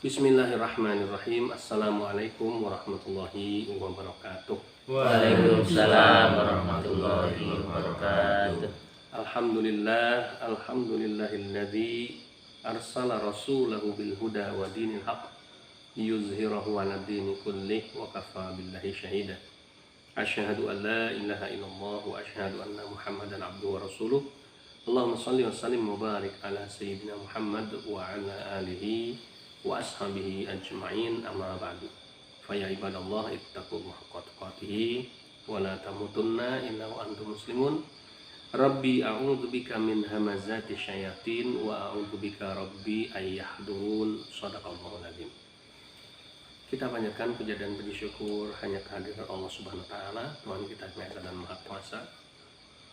Bismillahirrahmanirrahim. Assalamualaikum warahmatullahi wabarakatuh. Waalaikumsalam warahmatullahi wabarakatuh. Alhamdulillahilladzi arsala rasulahu bil huda wa dinil haqq liyuzhirahu 'alad dini kullih wa kafa billahi syahida. Asyhadu an la ilaha illallah wa asyhadu anna Muhammadan abduhu wa rasuluh. Allahumma shalli wa sallim wa barik ala sayyidina Muhammad wa ala alihi wa ashabihi ajma'in, amma ba'du. Fa ya ibadallah ittaqullaha haqqa tuqatih wa la tamutunna illa wa antum muslimun. Rabbi a'udzubika min hamazati syayatin wa a'udzubika rabbi ayyahdurun. Shadaqallahul azim. Kita panjatkan puja dan puji syukur hanya kehadiran Allah Subhanahu wa taala, Tuhan kita yang Maha Esa dan Maha Kuasa,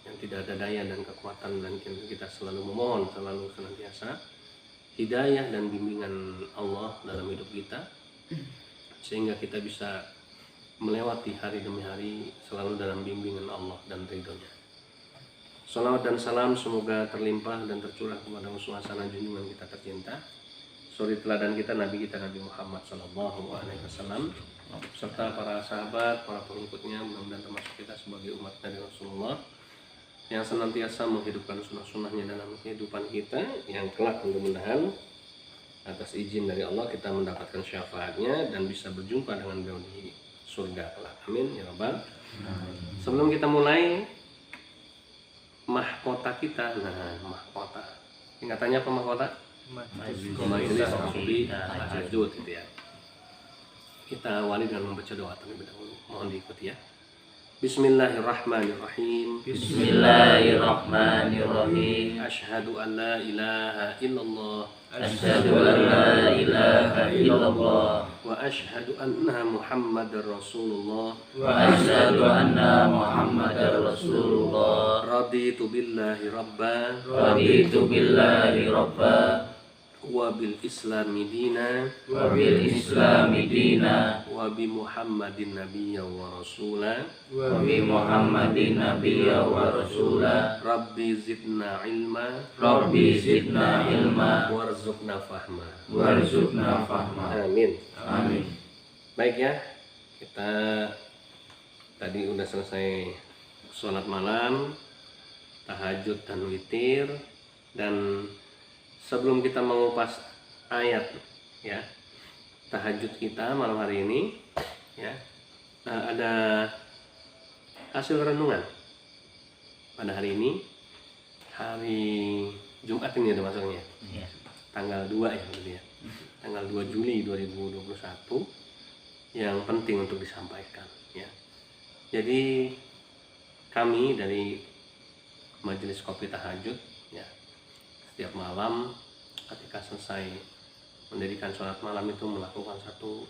yang tidak ada daya dan kekuatan, dan kita selalu memohon selalu senantiasa hidayah dan bimbingan Allah dalam hidup kita, sehingga kita bisa melewati hari demi hari selalu dalam bimbingan Allah dan ridhonya. Salawat dan salam semoga terlimpah dan tercurah kepada suasana junjungan kita tercinta, suri teladan kita, Nabi kita Nabi Muhammad SAW, serta para sahabat, para pengikutnya, mudah-mudahan termasuk kita sebagai umat dari Rasulullah yang senantiasa menghidupkan sunnah-sunnahnya dalam kehidupan kita, yang kelak mudah-mudahan atas izin dari Allah kita mendapatkan syafaatnya dan bisa berjumpa dengan beliau di surga kelak. Amin ya rabbal. Sebelum kita mulai, mahkota kita, mahkota, ingatannya apa mahkota? Majelis Rasul Tahajud, gitu ya. Kita awali dengan membaca doa terlebih dahulu, mohon diikuti ya. Bismillahirrahmanirrahim. Bismillahirrahmanirrahim. Asyhadu an la ilaha illallah. Asyhadu an la ilaha illallah. Wa asyhadu anna Muhammadar Rasulullah. Wa asyhadu anna Muhammadar Rasulullah. Raditu billahi rabba. Raditu billahi rabba. Wa bil islami dina. Wa bil islami dina. Wa bi Muhammadin nabiyya wa rasula. Wa bi Muhammadin nabiyya wa rasula. Rabbi zidna ilma. Rabbi zidna ilma. Warzuqna fahma. Warzuqna fahma. Amin. Amin. Baik ya, kita tadi udah selesai sholat malam, tahajud dan witir, dan sebelum kita mengupas ayat ya tahajud kita malam hari ini ya, ada hasil renungan pada hari ini, hari Jumat ini ada masuknya, tanggal 2 ya berarti ya, tanggal 2 Juli 2021, yang penting untuk disampaikan ya. Jadi kami dari Majelis Kopi Tahajud ya, setiap malam ketika selesai mendirikan sholat malam itu melakukan satu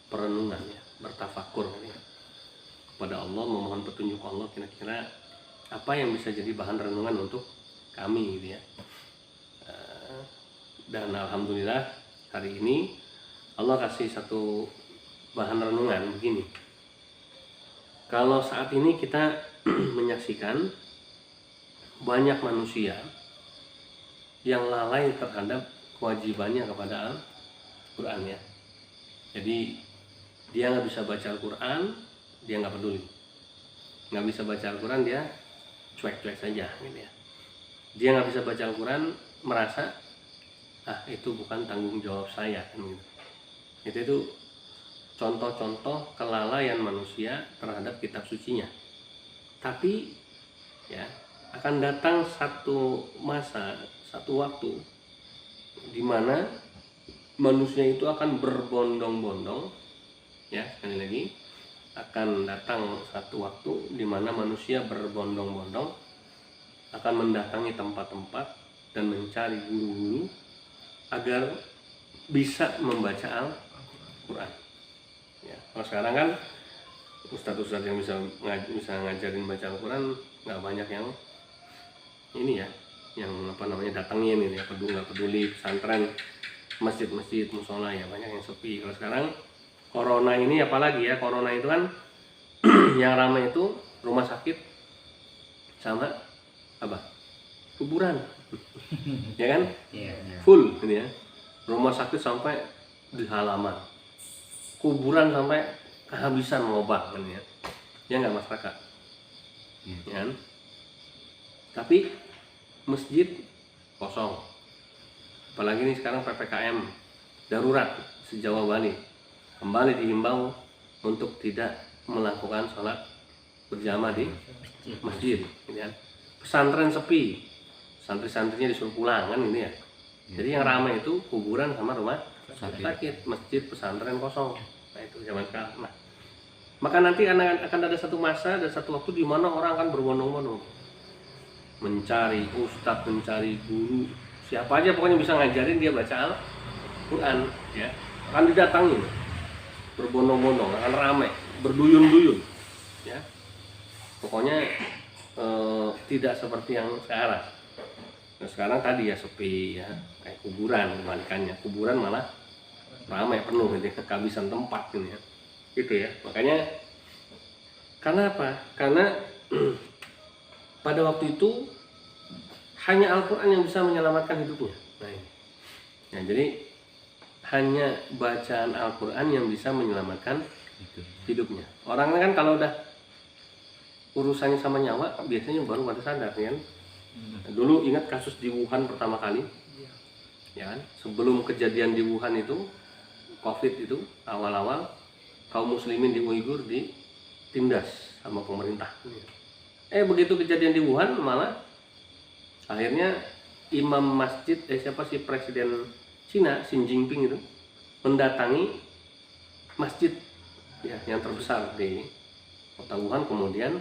perenungan ya, bertafakur ya, kepada Allah, memohon petunjuk Allah kira-kira apa yang bisa jadi bahan renungan untuk kami gitu ya. Dan alhamdulillah hari ini Allah kasih satu bahan renungan begini. Kalau saat ini kita menyaksikan banyak manusia yang lalai terhadap kewajibannya kepada Al-Quran ya. Jadi dia nggak bisa baca Al-Quran, dia nggak peduli. Nggak bisa baca Al-Quran, dia cuek-cuek saja gitu ya. Dia nggak bisa baca Al-Quran, merasa itu bukan tanggung jawab saya kan gitu. Itu contoh-contoh kelalaian manusia terhadap kitab sucinya. Tapi ya, akan datang satu masa, satu waktu di mana manusia itu akan berbondong-bondong ya, sekali lagi akan datang satu waktu di mana manusia berbondong-bondong akan mendatangi tempat-tempat dan mencari guru-guru agar bisa membaca Al-Quran ya. Kalau sekarang kan ustadz-ustadz yang bisa ngajarin baca Al-Quran nggak banyak yang ini ya, yang datangin ini ya, nggak peduli pesantren, masjid-masjid, musola ya banyak yang sepi. Kalau sekarang corona ini apalagi ya, corona itu kan yang ramai itu rumah sakit sama apa, kuburan ya kan, full ini ya, rumah sakit sampai di halaman, kuburan sampai kehabisan lubang kan ya. Ya nggak Mas Raka? Ya kan? Tapi masjid kosong. Apalagi nih sekarang PPKM darurat se-Jawa Bali. Kembali dihimbau untuk tidak melakukan sholat berjamaah di masjid, gitu kan. Pesantren sepi, santri-santrinya disuruh pulang kan ini ya. Jadi yang ramai itu kuburan sama rumah sakit, masjid, pesantren kosong. Nah itu zaman sekarang. Nah, maka nanti akan ada satu masa dan satu waktu di mana orang akan berbondong-bondong mencari ustadz, mencari guru, siapa aja pokoknya bisa ngajarin dia baca Al-Quran, ya akan didatangi berbondong-bondong, akan ramai, berduyun-duyun, ya pokoknya tidak seperti yang sekarang. Nah, sekarang tadi ya sepi ya, kayak kuburan kebalikannya, kuburan malah ramai penuh gitu, kehabisan tempat ini ya. Gitu ya. Makanya karena apa? Karena pada waktu itu hanya Al-Quran yang bisa menyelamatkan hidupnya. Nah, ini. Ya, jadi hanya bacaan Al-Quran yang bisa menyelamatkan hidupnya. Orang kan kalau udah urusannya sama nyawa biasanya baru pada sadar ya kan. Dulu ingat kasus di Wuhan pertama kali, ya kan? Sebelum kejadian di Wuhan itu, COVID itu awal-awal kaum muslimin di Uighur ditindas sama pemerintah. Begitu kejadian di Wuhan malah akhirnya imam masjid siapa sih presiden Cina Xi Jinping itu mendatangi masjid ya yang terbesar di kota Wuhan, kemudian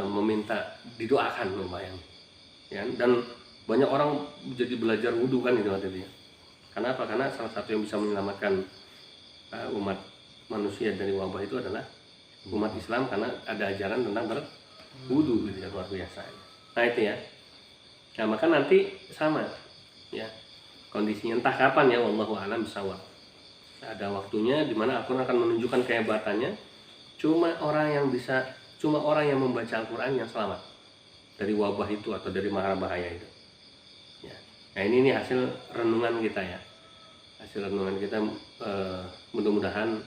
meminta didoakan loh bayang ya, dan banyak orang jadi belajar wudhu kan itu waktu itu ya. Kenapa? Karena salah satu yang bisa menyelamatkan umat manusia dari wabah itu adalah umat Islam, karena ada ajaran tentang berwudhu gitu ya, luar biasa. Nah itu ya. Nah maka nanti sama ya kondisinya, entah kapan ya, wallahu a'lam bishawab. Ada waktunya di mana Al-Quran akan menunjukkan kehebatannya. Cuma orang yang membaca Al-Quran yang selamat dari wabah itu atau dari mara bahaya itu. Ya. Nah ini hasil renungan kita ya. Hasil renungan kita, mudah-mudahan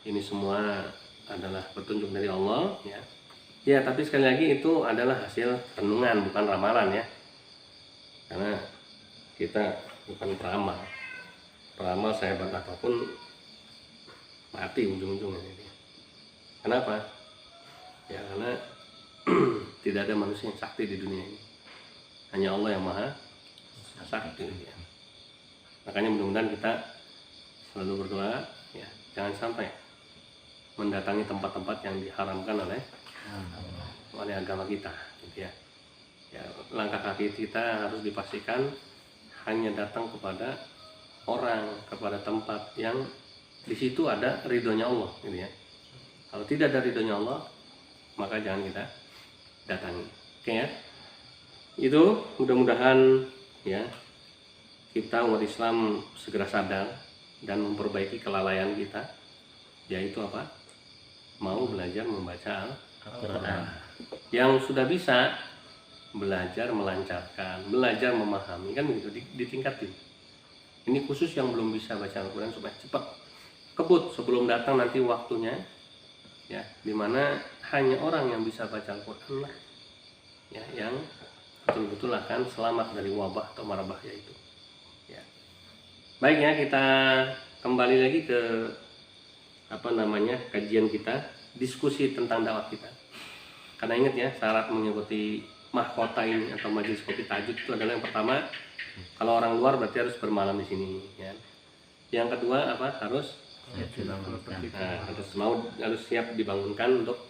ini semua adalah petunjuk dari Allah ya. Ya, tapi sekali lagi itu adalah hasil renungan, bukan ramalan ya. Karena kita bukan peramal. Peramal sehebat apapun mati ujung-ujungnya ini. Kenapa? Ya karena tidak ada manusia yang sakti di dunia ini. Hanya Allah yang maha sakti ya. Makanya mudah-mudahan kita selalu berdoa ya, jangan sampai mendatangi tempat-tempat yang diharamkan oleh agama kita gitu ya. Ya, langkah kaki kita harus dipastikan hanya datang kepada orang, kepada tempat yang di situ ada ridhonya Allah gitu ya. Kalau tidak ada ridhonya Allah, maka jangan kita datangi. Oke ya. Itu mudah-mudahan ya kita umat Islam segera sadar dan memperbaiki kelalaian kita, yaitu apa? Mau belajar membaca Al-Quran. Yang sudah bisa belajar melancarkan, belajar memahami, kan begitu, ditingkatin. Ini khusus yang belum bisa baca Al-Quran supaya cepat kebut sebelum datang nanti waktunya ya, dimana hanya orang yang bisa baca Al-Quran lah ya yang betul-betul akan selamat dari wabah atau mara bahaya itu ya. Baik ya, kita kembali lagi ke kajian kita, diskusi tentang dakwah kita. Karena ingat ya, syarat mengikuti mahkota ini atau majelis kopi tahajud itu adalah yang pertama, kalau orang luar berarti harus bermalam di sini ya. Yang kedua apa? Harus harus siap dibangunkan untuk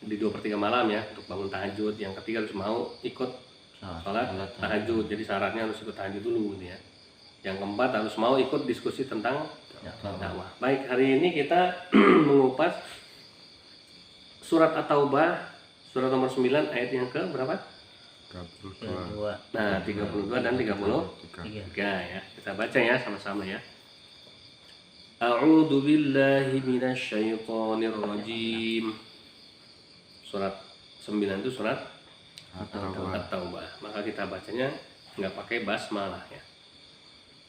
di 2/3 malam ya, untuk bangun tahajud. Yang ketiga harus mau ikut sholat tahajud, jadi syaratnya harus ikut tahajud dulu gitu ya. Yang keempat harus mau ikut diskusi tentang dakwah. Baik, hari ini kita mengupas surat At-Taubah, surat nomor 9 ayat yang ke berapa? 32. Nah, 32 dan 33 ya. Kita baca ya sama-sama ya. A'udzu billahi minasyaitonir rajim. Surat 9 itu surat At-Taubah. Maka kita bacanya nggak pakai basmalah ya.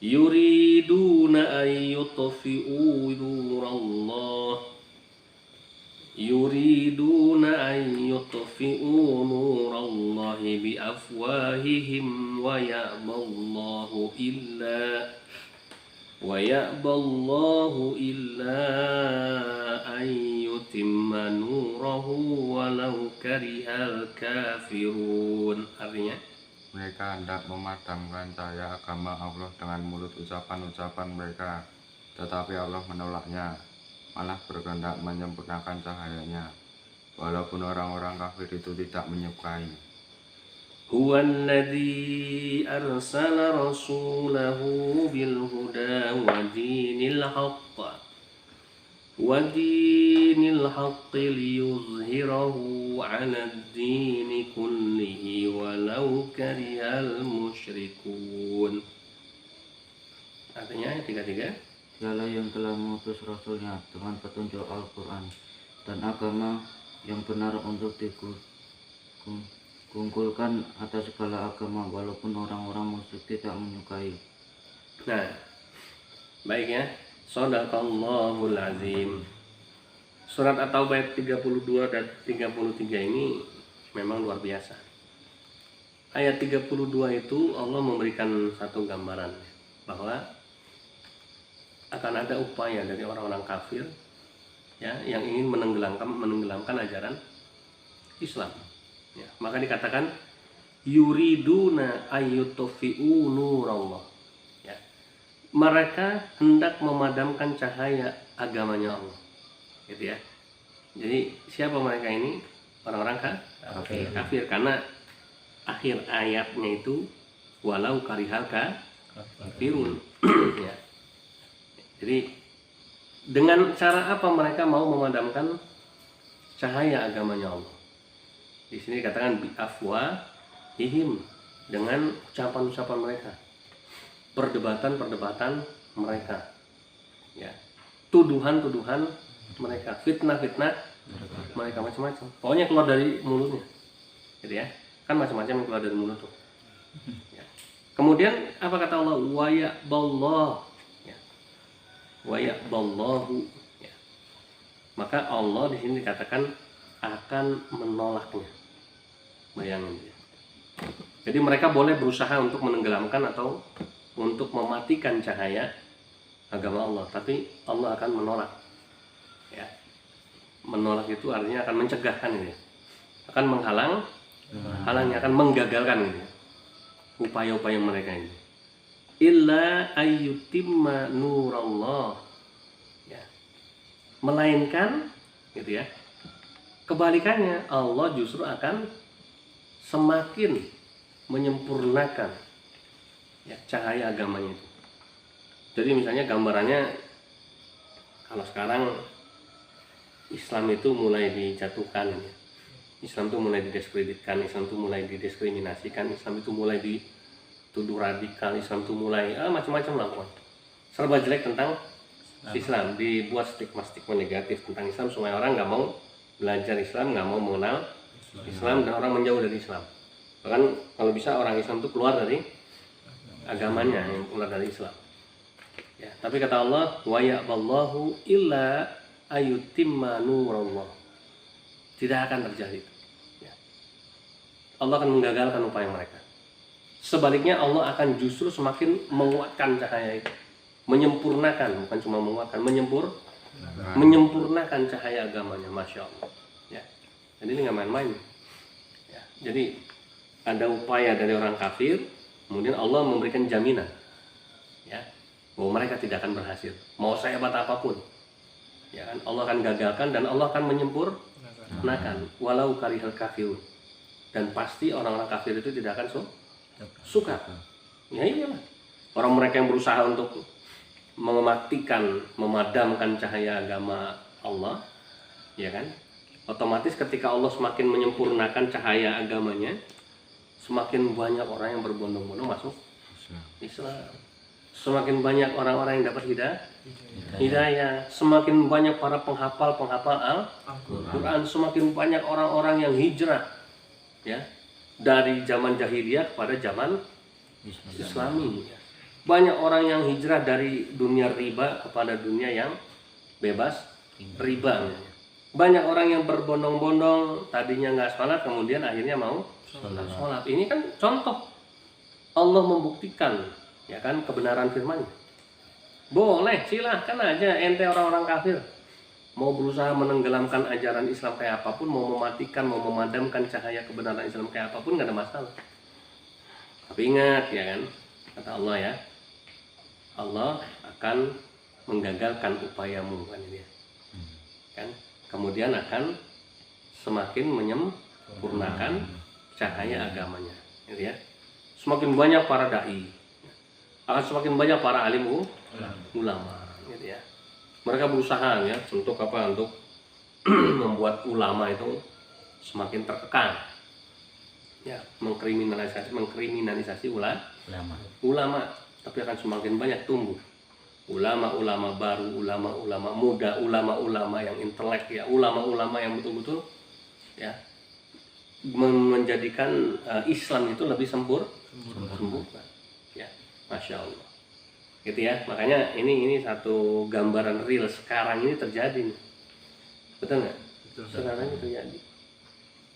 yuriduna ay yutfi'u nurallah yuriduna ay yutfi'u nurallahi bi afwahihim wa ya'ballahu illa an yutimma nurahu walau karihal kafirun. Artinya mereka hendak memadamkan cahaya agama Allah dengan mulut ucapan-ucapan mereka, tetapi Allah menolaknya, malah berkehendak menyempurnakan cahayanya, walaupun orang-orang kafir itu tidak menyukai. huwa alladzi arsala rasulahu bil huda wa dinil haqqi liyuzhirahu 'ala ad-dini kullihi walau karihal musyrikun. Artinya ayat 33, Dialah yang telah mengutus Rasulnya dengan petunjuk Al-Quran dan agama yang benar untuk dikumpulkan atas segala agama walaupun orang-orang musyrik tidak menyukai. Nah, baik ya. Shadaqallahul azim. Surat At-Taubah ayat 32 dan 33 ini memang luar biasa. Ayat 32 itu Allah memberikan satu gambaran bahwa akan ada upaya dari orang-orang kafir ya yang ingin menenggelamkan ajaran Islam. Ya, maka dikatakan yuriduna ayyutfi'u nurallah. Ya. Mereka hendak memadamkan cahaya agamanya Allah. Gitu ya. Jadi siapa mereka ini? Orang-orang kafir karena akhir ayatnya itu walau karihal kafirun. Ya. Jadi dengan cara apa mereka mau memadamkan cahaya agamanya Allah? Di sini dikatakan bi afwahihim, dengan ucapan-ucapan mereka, perdebatan mereka, ya, tuduhan mereka, fitnah mereka, macam-macam. Pokoknya keluar dari mulutnya, gitu ya. Kan macam-macam yang keluar dari mulut tuh. Ya. Kemudian apa kata Allah? Wa ya'ballahu, ya. Wa ya'ballahu, ya. Maka Allah di sini dikatakan akan menolaknya. Bayangin ya. Jadi mereka boleh berusaha untuk menenggelamkan atau untuk mematikan cahaya agama Allah, tapi Allah akan menolak. Ya. Menolak itu artinya akan mencegahkan ini. Akan halangnya akan menggagalkan ini. Upaya-upaya mereka ini. Illa ayyutimma nurallah. Ya. Melainkan gitu ya. Kebalikannya, Allah justru akan semakin menyempurnakan ya, cahaya agamanya itu. Jadi misalnya gambarannya, kalau sekarang Islam itu mulai dijatuhkan, ya. Islam itu mulai didiskreditkan, Islam itu mulai didiskriminasikan, Islam itu mulai dituduh radikal, Islam itu mulai macam-macam lah pokoknya. Serba jelek tentang Islam, dibuat stigma negatif tentang Islam supaya orang nggak mau belajar Islam, nggak mau mengenal Islam, dan orang menjauh dari Islam. Bahkan kalau bisa orang Islam itu keluar dari agamanya, yang keluar dari Islam. Ya, tapi kata Allah, wa ya'ballahu illa ayyutimma nurallah. Tidak akan terjadi. Ya. Allah akan menggagalkan upaya mereka. Sebaliknya Allah akan justru semakin menguatkan cahaya itu, menyempurnakan, bukan cuma menguatkan, menyempurnakan cahaya agamanya, masya Allah. Ya. Jadi ini nggak main-main. Ya. Jadi ada upaya dari orang kafir, kemudian Allah memberikan jaminan, ya, bahwa mereka tidak akan berhasil. Mau sehebat apapun, ya kan, Allah akan gagalkan dan Allah akan menyempurnakan. Walau karihal kafirun, dan pasti orang-orang kafir itu tidak akan suka. Ya iyalah. Orang mereka yang berusaha untuk memadamkan cahaya agama Allah, ya kan, otomatis ketika Allah semakin menyempurnakan cahaya agamanya, semakin banyak orang yang berbondong-bondong masuk Islam, semakin banyak orang-orang yang dapat hidayah, semakin banyak para penghafal Al-Quran, semakin banyak orang-orang yang hijrah, ya, dari zaman jahiliyah kepada zaman Islami. Banyak orang yang hijrah dari dunia riba kepada dunia yang bebas riba. Banyak orang yang berbondong-bondong, tadinya nggak sholat, kemudian akhirnya mau sholat. Ini kan contoh Allah membuktikan, ya kan, kebenaran firman-Nya. Boleh, silahkan aja ente orang-orang kafir mau berusaha menenggelamkan ajaran Islam kayak apapun, mau mematikan, mau memadamkan cahaya kebenaran Islam kayak apapun, nggak ada masalah. Tapi ingat, ya kan, kata Allah ya, Allah akan menggagalkan upayamu, kan ini ya. Kan? Kemudian akan semakin menyempurnakan cahaya agamanya, gitu ya. Semakin banyak para dai, akan semakin banyak para alim ulama, gitu ya. Mereka berusaha ya untuk apa? Untuk membuat ulama itu semakin terkekang, ya, mengkriminalisasi ulama, tapi akan semakin banyak tumbuh ulama-ulama baru, ulama-ulama muda, ulama-ulama yang intelek, ya, ulama-ulama yang betul-betul ya menjadikan Islam itu lebih sempurna, ya, masya Allah, gitu ya. Makanya ini satu gambaran real sekarang ini terjadi, betul nggak? Sekarang ini terjadi.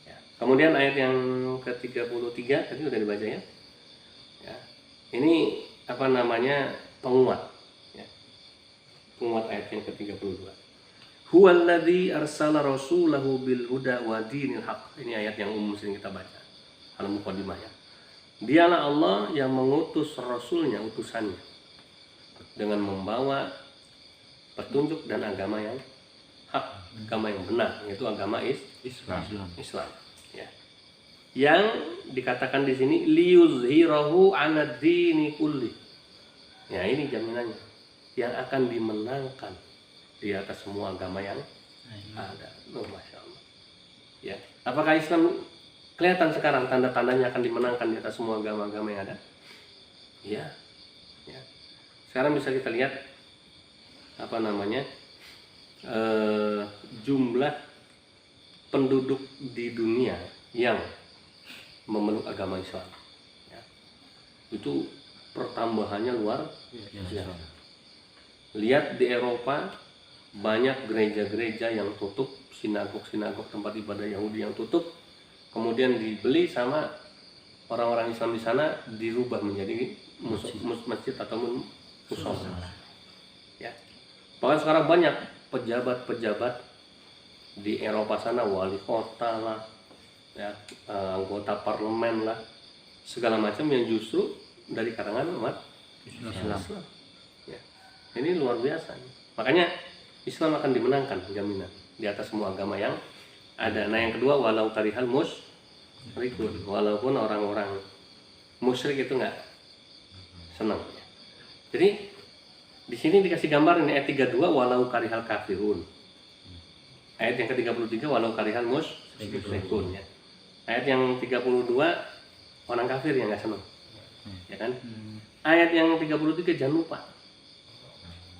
Ya. Kemudian ayat yang ke-33 tadi udah dibaca ya. Ya. Ini apa namanya, penguat. Penguat ayat yang ke-32. Huwallazi arsala rasulahu bil huda wa dinil haq. Ini ayat yang umum sering kita baca. Al-Muqaddimah ya. Dialah Allah yang mengutus rasulnya, utusannya, dengan membawa petunjuk dan agama yang hak, agama yang benar, yaitu agama Islam. Ya. Yang dikatakan di sini liyuzhirahu 'ala dini kulli. Ya, ini jaminannya, yang akan dimenangkan di atas semua agama yang ada. Masya Allah. Ya, apakah Islam kelihatan sekarang tanda-tandanya akan dimenangkan di atas semua agama-agama yang ada? Iya. Ya. Sekarang bisa kita lihat apa namanya, jumlah penduduk di dunia yang memeluk agama Islam. Ya. Itu pertambahannya luar biasa. Lihat di Eropa, banyak gereja-gereja yang tutup, sinagog-sinagog tempat ibadah Yahudi yang tutup, kemudian dibeli sama orang-orang Islam di sana, dirubah menjadi masjid ataupun musola. Ya. Bahkan sekarang banyak pejabat-pejabat di Eropa sana, wali kota lah, ya, anggota parlemen lah, segala macam yang justru dari kalangan umat Islam. Ya. Ini luar biasa. Makanya Islam akan dimenangkan, jaminan, di atas semua agama yang ada. Nah, yang kedua, walau karihal musyrikun, walaupun orang-orang musyrik itu nggak senang. Jadi di sini dikasih gambar ini ayat 32, walau karihal kafirun. Ayat yang ke-33, walau karihal musyrikun, ya. Ayat yang 32, orang kafir yang nggak senang, ya kan? Ayat yang 33 jangan lupa,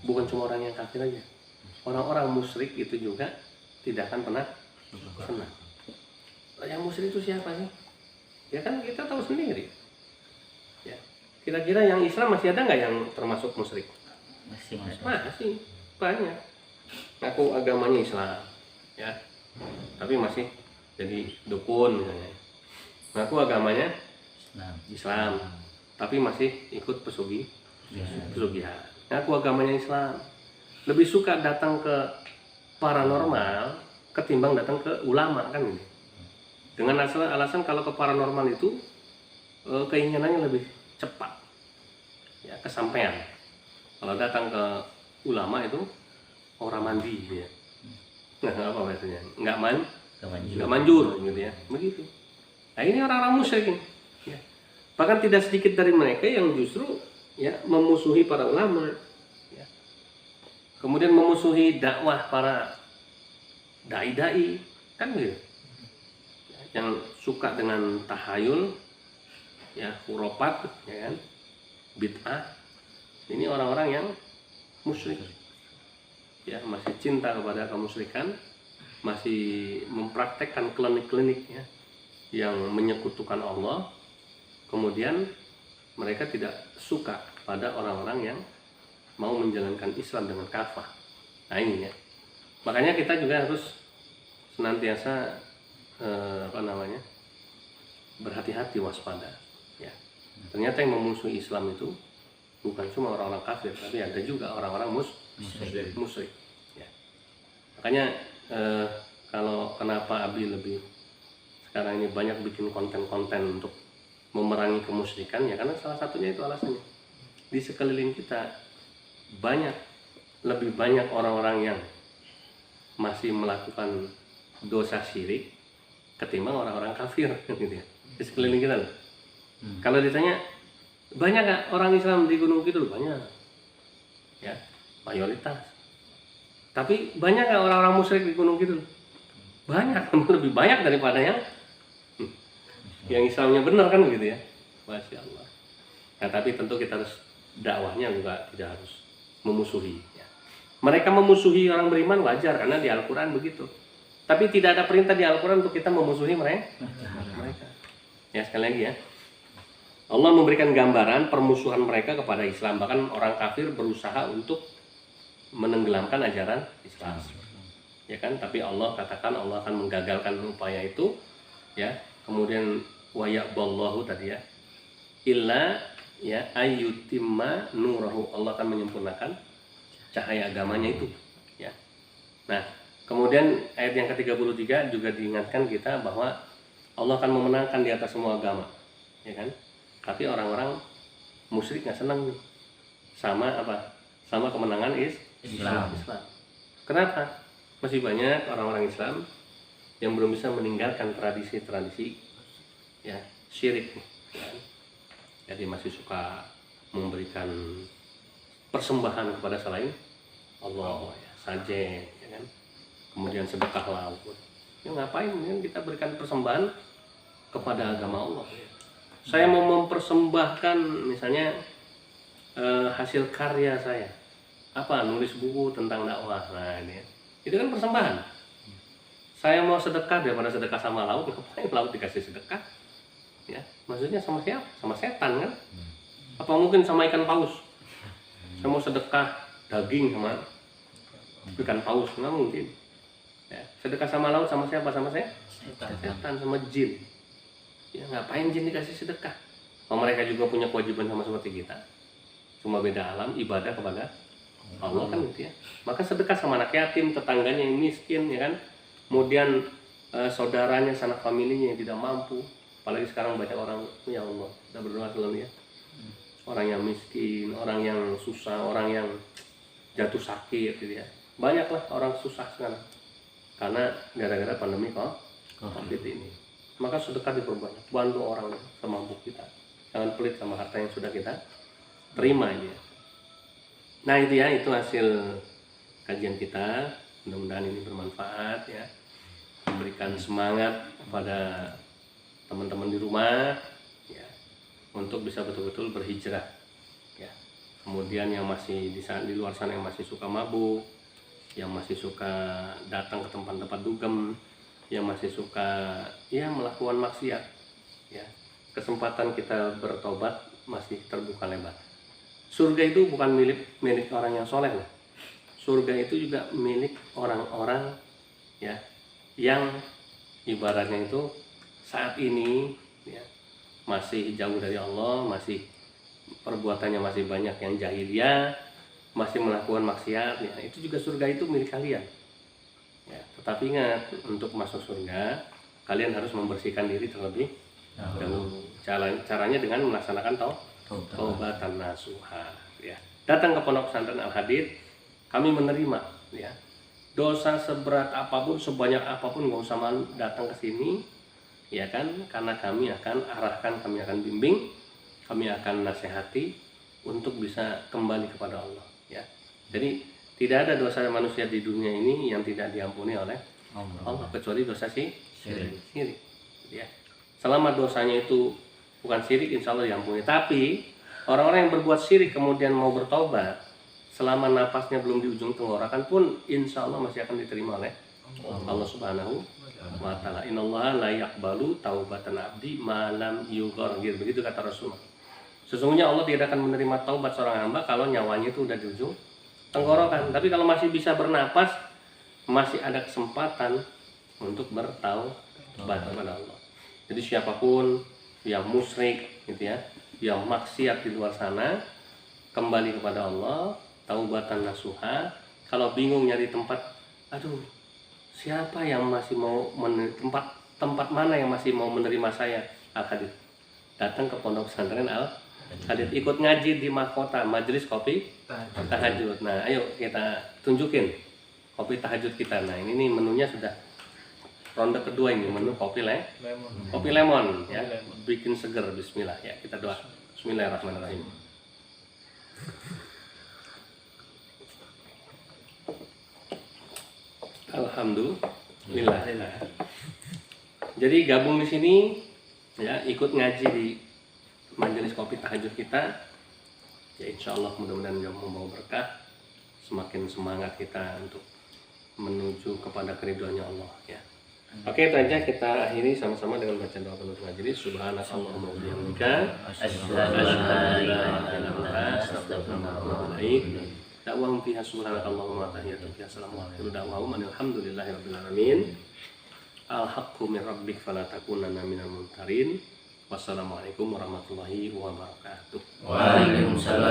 bukan cuma orang yang kafir aja, orang-orang musyrik itu juga tidak akan pernah senang. Yang musyrik itu siapa sih? Ya kan kita tahu sendiri. Ya. Kira-kira yang Islam masih ada nggak yang termasuk musyrik? Masih. Masih banyak. Aku agamanya Islam, ya, tapi masih jadi dukun misalnya. Ngaku agamanya Islam, tapi masih ikut pesugihan. Ngaku agamanya Islam, lebih suka datang ke paranormal ketimbang datang ke ulama, kan ini. Dengan alasan kalau ke paranormal itu keinginannya lebih cepat, ya, kesampaian. Kalau datang ke ulama itu orang mandi, ya. Nah, apa maksudnya? Nggak manjur, gitu ya. Begitu. Nah, ini orang-orang musyrik. Ya. Bahkan tidak sedikit dari mereka yang justru ya memusuhi para ulama, ya. Kemudian memusuhi dakwah para dai-dai, kan gitu. Yang suka dengan tahayul, ya, khurafat, ya kan, bid'ah. Ini orang-orang yang musyrik, ya, masih cinta kepada kemusyrikan, masih mempraktekkan klinik-klinik, ya, yang menyekutukan Allah. Kemudian mereka tidak suka pada orang-orang yang mau menjalankan Islam dengan kafah. Nah ini ya, makanya kita juga harus senantiasa berhati-hati, waspada ya. Ternyata yang memusuhi Islam itu bukan cuma orang-orang kafir, tapi ada juga orang-orang musyrik ya. Makanya kalau kenapa Abi lebih sekarang ini banyak bikin konten-konten untuk memerangi kemusyrikan ya, karena salah satunya itu alasannya. Di sekeliling kita lebih banyak orang-orang yang masih melakukan dosa syirik ketimbang orang-orang kafir gitu ya. Di sekeliling kita loh. Kalau ditanya banyak nggak orang Islam di Gunung Kidul? Banyak ya, mayoritas. Tapi banyak nggak orang-orang musyrik di Gunung Kidul? Banyak, lebih banyak daripada yang Islamnya benar kan gitu ya. Masya Allah. Nah, tapi tentu kita harus dakwahnya juga tidak harus memusuhi ya. Mereka memusuhi orang beriman wajar karena di Al-Quran begitu. Tapi tidak ada perintah di Al-Quran untuk kita memusuhi mereka. Ya, sekali lagi ya. Allah memberikan gambaran permusuhan mereka kepada Islam. Bahkan orang kafir berusaha untuk menenggelamkan ajaran Islam. Ya kan? Tapi Allah katakan Allah akan menggagalkan upaya itu. Ya. Kemudian wa ya'ballahu tadi ya. Illa ya ayyutimma nurahu. Allah akan menyempurnakan cahaya agamanya itu. Ya. Nah, kemudian ayat yang ke-33 juga diingatkan kita bahwa Allah akan memenangkan di atas semua agama, ya kan? Tapi orang-orang musyrik nggak senang nih sama apa? Sama kemenangan Islam. Kenapa? Masih banyak orang-orang Islam yang belum bisa meninggalkan tradisi-tradisi ya syirik, ya. Jadi masih suka memberikan persembahan kepada selain Allah, ya, sajen, ya kan? Kemudian sedekah laut. Ya ngapain kan kita berikan persembahan kepada agama Allah. Saya mau mempersembahkan misalnya hasil karya saya, apa nulis buku tentang dakwah. Nah ini, itu kan persembahan. Saya mau sedekah daripada sedekah sama laut, ngapain laut dikasih sedekah? Ya, maksudnya sama siapa? Sama setan kan? Apa mungkin sama ikan paus? Saya mau sedekah daging sama ikan paus, nggak mungkin. Ya, sedekah sama laut sama siapa? Sama saya? Setan sama jin. Ya, ngapain jin dikasih sedekah? Mereka juga punya kewajiban sama seperti kita. Cuma beda alam, ibadah kepada Allah kan gitu ya. Maka sedekah sama anak yatim, tetangganya yang miskin ya kan. Kemudian saudaranya, sanak familinya yang tidak mampu. Apalagi sekarang banyak orang, ya Allah, kita berdoa selalu ya. Orang yang miskin, orang yang susah, orang yang jatuh sakit gitu ya. Banyaklah orang susah sekarang. Karena gara-gara pandemi COVID ini. Maka sedekah diperbanyak, bantu orang semampu kita. Jangan pelit sama harta yang sudah kita terima ini ya. Nah itu ya, itu hasil kajian kita. Mudah-mudahan ini bermanfaat ya, memberikan semangat kepada teman-teman di rumah ya, untuk bisa betul-betul berhijrah ya. Kemudian yang masih di luar sana yang masih suka mabuk, yang masih suka datang ke tempat-tempat dugem, yang masih suka ya melakukan maksiat ya, kesempatan kita bertobat masih terbuka lebar. Surga itu bukan milik orang yang soleh loh. Surga itu juga milik orang-orang ya yang ibaratnya itu saat ini ya masih jauh dari Allah, masih perbuatannya masih banyak yang jahiliyah, masih melakukan maksiat ya. Itu juga surga itu milik kalian. Ya, tetapi ingat, untuk masuk surga kalian harus membersihkan diri terlebih dahulu. Caranya dengan melaksanakan taubatan nasuha ya. Datang ke Pondok Pesantren Al-Hadid, kami menerima ya. Dosa seberat apapun, sebanyak apapun, nggak usah malu datang ke sini ya kan, karena kami akan arahkan, kami akan bimbing, kami akan nasihati untuk bisa kembali kepada Allah ya. Jadi tidak ada dosa manusia di dunia ini yang tidak diampuni oleh Allah kecuali dosa syirik. Ya. Selama dosanya itu bukan syirik, insya Allah diampuni. Tapi orang-orang yang berbuat syirik kemudian mau bertobat, selama napasnya belum di ujung tenggorokan pun, insya Allah masih akan diterima oleh Allah Subhanahu wa Ta'ala. Innallaha la yaqbalu taubatan abdi ma lam yughargir. Begitu kata Rasulullah. Sesungguhnya Allah tidak akan menerima taubat seorang hamba kalau nyawanya itu udah di ujung tenggorokan. Tapi kalau masih bisa bernapas, masih ada kesempatan untuk bertaubat kepada Allah. Jadi siapapun yang musyrik gitu ya, yang maksiat di luar sana, kembali kepada Allah, taubatan nasuha. Kalau bingung nyari tempat, aduh, siapa yang masih mau tempat mana yang masih mau menerima saya? Al-Hadid. Datang ke pondok pesantren Al-Hadid, ikut ngaji di mahkota majelis kopi tahajud. Nah, ayo kita tunjukin kopi tahajud kita. Nah, ini nih menunya sudah ronde kedua ini, menu kopi lemon ya. Bikin seger. Bismillah ya, kita doa. Bismillahirrahmanirrahim. Alhamdulillah. Jadi gabung di sini ya, ikut ngaji di majelis kopi tahajud kita. Ya insya Allah mudah-mudahan membawa berkah, semakin semangat kita untuk menuju kepada keridhoannya Allah ya. Oke, itu aja, kita akhiri sama-sama dengan baca doa penutup majelis. Subhanakallahumma wa bihamdika asyhadu an la ilaha illa anta astaghfiruka wa atubu ilaik. Da'wahum fiha subhanakallahumma wa tahiyyatuhum fiha salamun wa akhiru da'wahum alhamdulillahi rabbil alamin. Al-haqqu min rabbik fala takunanna minal mumtarin. Wassalamualaikum warahmatullahi wabarakatuh. Waalaikumsalam